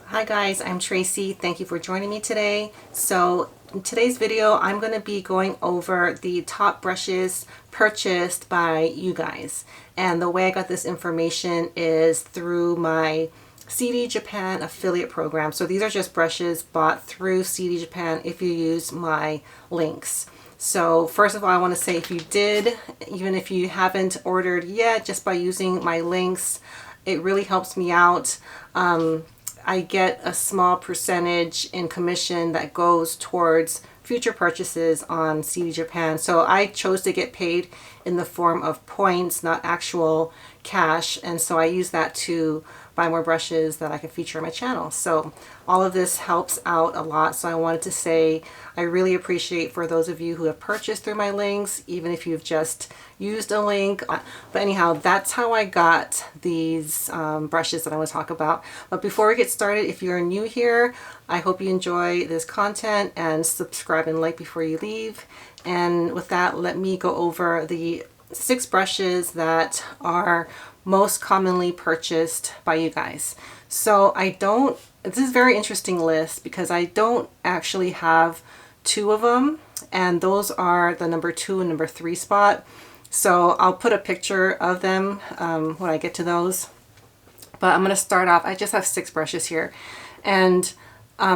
Hi guys, I'm Tracy. Thank you for joining me today. So in today's video, I'm going to be going over the top brushes purchased by you guys. And the way I got this information is through my cdjapan affiliate program. So these are just brushes bought through cdjapan if you use my links. So first of all, I want to say if you did, even if you haven't ordered yet, just by using my links, it really helps me out. I get a small percentage in commission that goes towards future purchases on cdjapan. So I chose to get paid in the form of points, not actual cash. And so I use that to buy more brushes that I can feature on my channel. So all of this helps out a lot. So I wanted to say I really appreciate for those of you who have purchased through my links, even if you've just used a link. But anyhow, that's how I got these brushes that I want to talk about. But before we get started, if you're new here, I hope you enjoy this content and subscribe and like before you leave. And with that, let me go over the 6 brushes that are most commonly purchased by you guys. So this is a very interesting list because I don't actually have 2 of them, and those are the number 2 and number 3 spot. So I'll put a picture of them when I get to those. But I'm going to start off, I just have 6 brushes here. And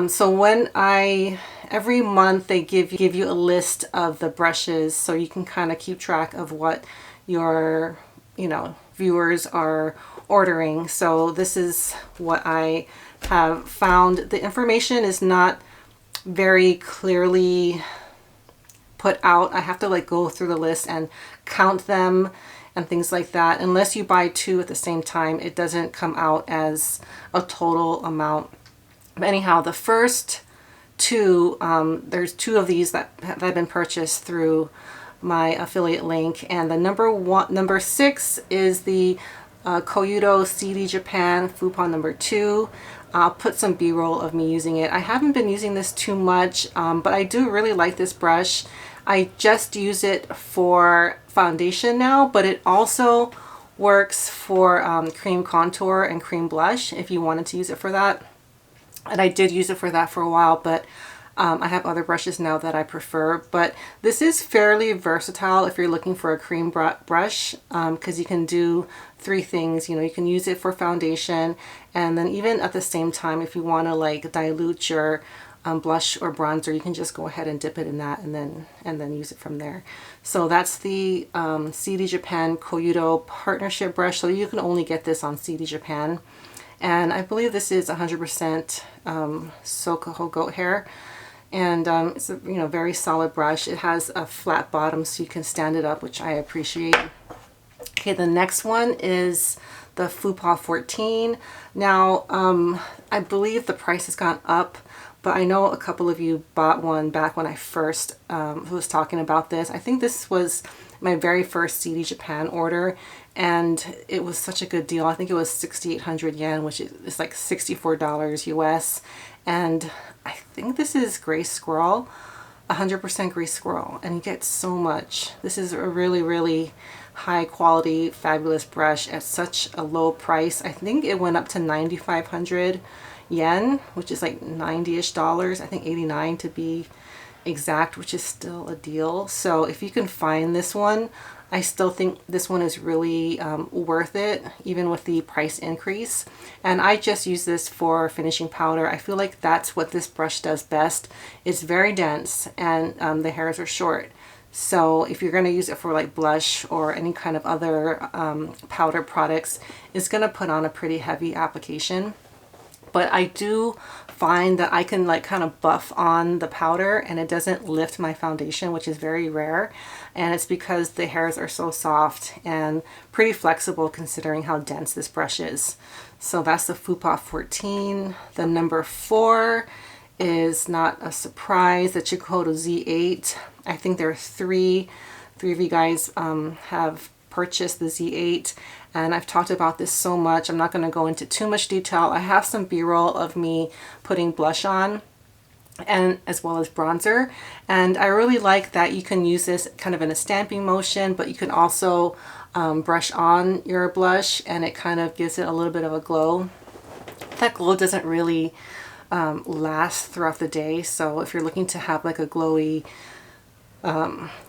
so when every month they give you a list of the brushes so you can kind of keep track of what your, viewers are ordering. So this is what I have found. The information is not very clearly put out. I have to go through the list and count them and things like that. Unless you buy 2 at the same time, it doesn't come out as a total amount. But anyhow, the first 2, there's 2 of these that have been purchased through my affiliate link, and the number 6 is the Koyudo cdjapan Fupa number 2. I'll put some b-roll of me using it. I haven't been using this too much, but I do really like this brush. I just use it for foundation now, but it also works for cream contour and cream blush if you wanted to use it for that. And I did use it for that for a while, but I have other brushes now that I prefer. But this is fairly versatile if you're looking for a cream brush, because you can do 3 things. You can use it for foundation, and then even at the same time, if you want to dilute your blush or bronzer, you can just go ahead and dip it in that and then use it from there. So that's the cdjapan Koyudo partnership brush. So you can only get this on cdjapan. And I believe this is 100% Chikuhodo goat hair. And it's a very solid brush. It has a flat bottom so you can stand it up, which I appreciate. Okay, the next one is the Fupa 14. Now, I believe the price has gone up, but I know a couple of you bought one back when I first was talking about this. I think this was my very first cdjapan order, and it was such a good deal. I think it was 6,800 yen, which is like $64 US. And I think this is Gray Squirrel, 100% Gray Squirrel, and you get so much. This is a really, really high quality, fabulous brush at such a low price. I think it went up to 9,500 yen, which is like $90-ish. I think 89 to be exact, which is still a deal. So if you can find this one, I still think this one is really worth it, even with the price increase. And I just use this for finishing powder. I feel like that's what this brush does best. It's very dense, and the hairs are short. So if you're going to use it for blush or any kind of other powder products, it's going to put on a pretty heavy application. But I do find that I can kind of buff on the powder and it doesn't lift my foundation, which is very rare. And it's because the hairs are so soft and pretty flexible considering how dense this brush is. So that's the Fupa 14. The number 4 is not a surprise, the Chikuhodo Z8. I think there are 3 of you guys have purchased the Z8, and I've talked about this so much. I'm not going to go into too much detail. I have some b-roll of me putting blush on, and as well as bronzer, and I really like that you can use this kind of in a stamping motion, but you can also brush on your blush and it kind of gives it a little bit of a glow. that glow doesn't really last throughout the day. So if you're looking to have like a glowy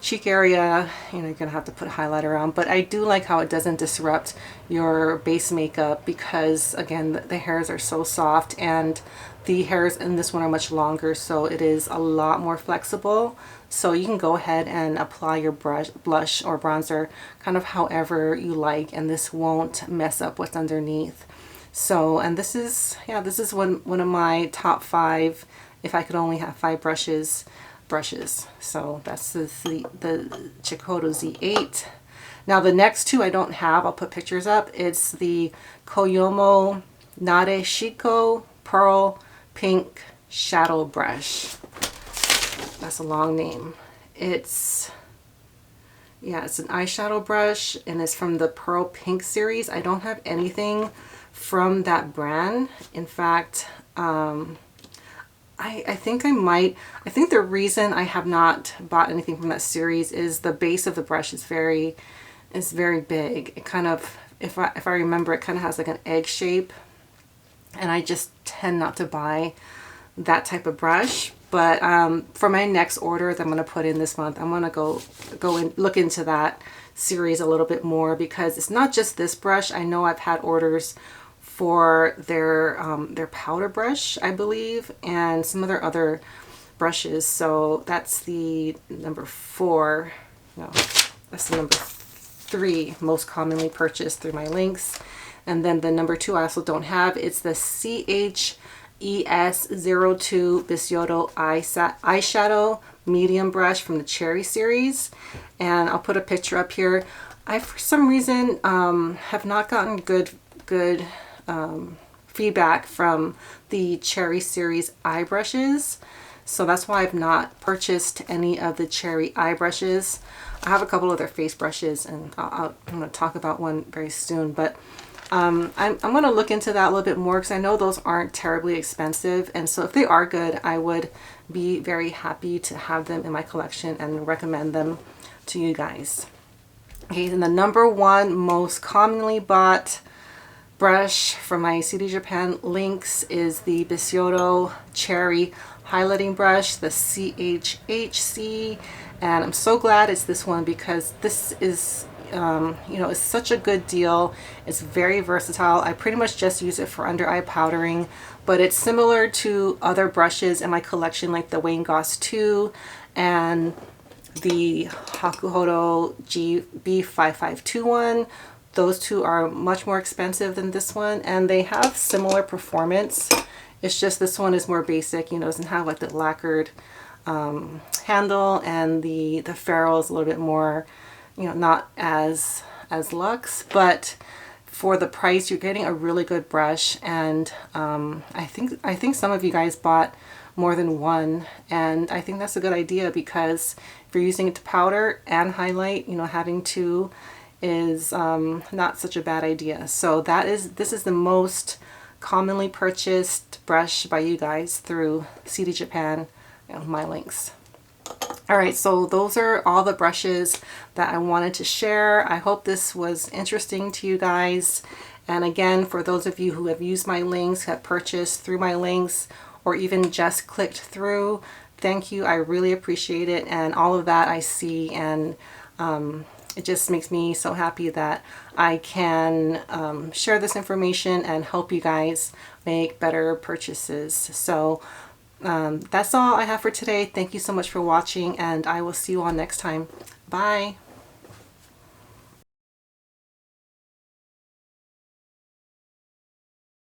cheek area, you know, you're gonna have to put highlighter on. But I do like how it doesn't disrupt your base makeup, because again, the hairs are so soft, and the hairs in this one are much longer, so it is a lot more flexible. So you can go ahead and apply your blush or bronzer kind of however you like, and this won't mess up what's underneath. So, and this is, yeah, this is one of my top 5, if I could only have 5 brushes. So that's the Chikuhodo Z8. Now the next 2 I don't have, I'll put pictures up. It's the Koyudo Z8 Pearl Pink Shadow Brush. That's a long name. It's, yeah, it's an eyeshadow brush, and it's from the Pearl Pink series. I don't have anything from that brand. In fact, I think I think the reason I have not bought anything from that series is the base of the brush is very big. It kind of, if I remember, it kind of has like an egg shape, and I just tend not to buy that type of brush. But for my next order that I'm going to put in this month, I'm going to go and look into that series a little bit more, because it's not just this brush. I know I've had orders for their powder brush, I believe, and some other brushes. So that's the number 4. No, that's the number 3 most commonly purchased through my links. And then the number 2 I also don't have. It's the CHES02 Bisyodo eyeshadow medium brush from the Cherry series, and I'll put a picture up here. I, for some reason, have not gotten good feedback from the Cherry series eye brushes, so that's why I've not purchased any of the Cherry eye brushes. I have a couple of their face brushes, and I'm going to talk about one very soon, but I'm going to look into that a little bit more, because I know those aren't terribly expensive, and so if they are good, I would be very happy to have them in my collection and recommend them to you guys. Okay, and the number 1 most commonly bought brush from my cdjapan links is the Bisyodo Cherry highlighting brush, the CHHC, and I'm so glad it's this one, because this is you know, it's such a good deal. It's very versatile. I pretty much just use it for under eye powdering, but it's similar to other brushes in my collection, like the Wayne Goss 2 and the Chikuhodo B5521. Those 2 are much more expensive than this one, and they have similar performance. It's just this one is more basic, you know, doesn't have like the lacquered handle, and the ferrule is a little bit more, you know, not as luxe, but for the price you're getting a really good brush. And I think some of you guys bought more than one, and I think that's a good idea, because if you're using it to powder and highlight, you know, having 2 is not such a bad idea. So this is the most commonly purchased brush by you guys through cdjapan and my links. Alright, so those are all the brushes that I wanted to share. I hope this was interesting to you guys. And again, for those of you who have used my links, have purchased through my links, or even just clicked through, thank you. I really appreciate it. And all of that I see, and it just makes me so happy that I can share this information and help you guys make better purchases. So that's all I have for today. Thank you so much for watching, and I will see you all next time. Bye.